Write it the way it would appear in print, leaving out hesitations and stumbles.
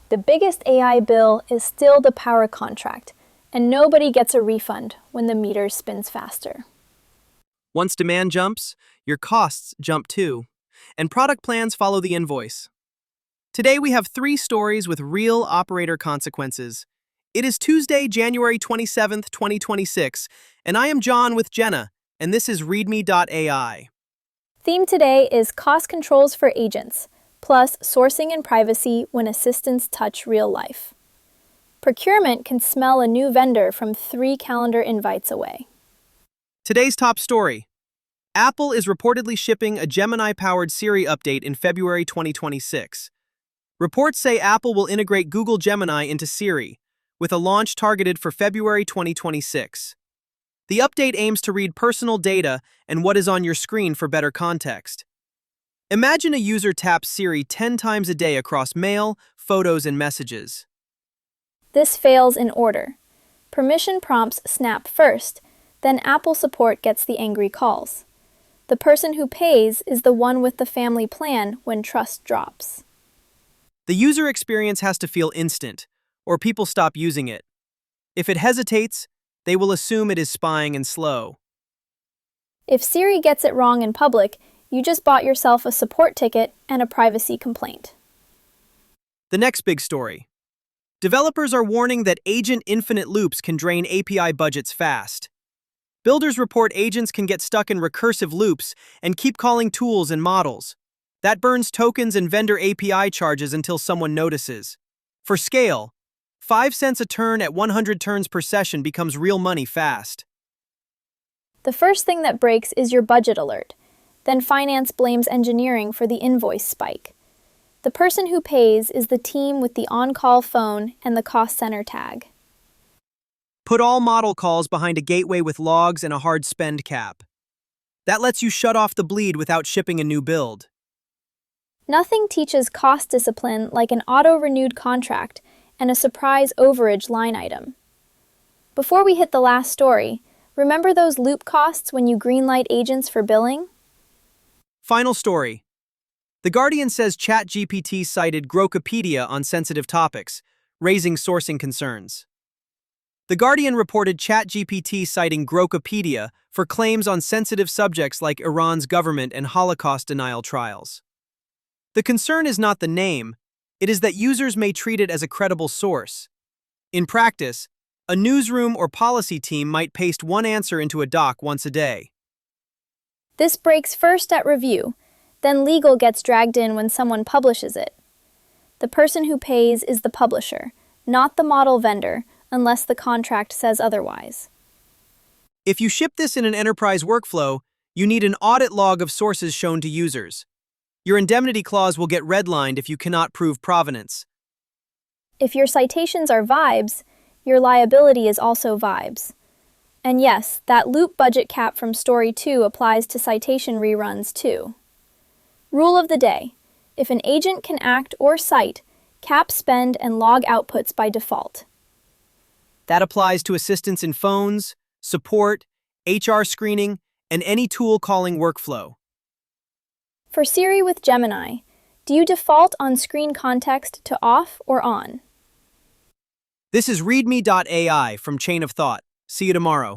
The biggest AI bill is still the power contract, and nobody gets a refund when the meter spins faster. Once demand jumps, your costs jump too, and product plans follow the invoice. Today we have 3 stories with real operator consequences. It is Tuesday, January 27th, 2026, and I am John with Jenna, and this is readme.ai. Theme today is cost controls for agents, plus sourcing and privacy when assistants touch real life. Procurement can smell a new vendor from 3 calendar invites away. Today's top story. Apple is reportedly shipping a Gemini-powered Siri update in February 2026. Reports say Apple will integrate Google Gemini into Siri, with a launch targeted for February 2026. The update aims to read personal data and what is on your screen for better context. Imagine a user taps Siri 10 times a day across mail, photos, and messages. This fails in order. Permission prompts snap first, then Apple support gets the angry calls. The person who pays is the one with the family plan when trust drops. The user experience has to feel instant, or people stop using it. If it hesitates, they will assume it is spying and slow. If Siri gets it wrong in public, you just bought yourself a support ticket and a privacy complaint. The next big story. Developers are warning that agent infinite loops can drain API budgets fast. Builders report agents can get stuck in recursive loops and keep calling tools and models. That burns tokens and vendor API charges until someone notices. For scale, 5 cents a turn at 100 turns per session becomes real money fast. The first thing that breaks is your budget alert. Then finance blames engineering for the invoice spike. The person who pays is the team with the on-call phone and the cost center tag. Put all model calls behind a gateway with logs and a hard spend cap. That lets you shut off the bleed without shipping a new build. Nothing teaches cost discipline like an auto-renewed contract and a surprise overage line item. Before we hit the last story, remember those loop costs when you greenlight agents for billing? Final story. The Guardian says ChatGPT cited Grokopedia on sensitive topics, raising sourcing concerns. The Guardian reported ChatGPT citing Grokopedia for claims on sensitive subjects like Iran's government and Holocaust denial trials. The concern is not the name, it is that users may treat it as a credible source. In practice, a newsroom or policy team might paste one answer into a doc once a day. This breaks first at review, then legal gets dragged in when someone publishes it. The person who pays is the publisher, not the model vendor, unless the contract says otherwise. If you ship this in an enterprise workflow, you need an audit log of sources shown to users. Your indemnity clause will get redlined if you cannot prove provenance. If your citations are vibes, your liability is also vibes. And yes, that loop budget cap from Story 2 applies to citation reruns too. Rule of the day: if an agent can act or cite, cap spend and log outputs by default. That applies to assistance in phones, support, HR screening, and any tool calling workflow. For Siri with Gemini, do you default on-screen context to off or on? This is readme.ai from Chain of Thought. See you tomorrow.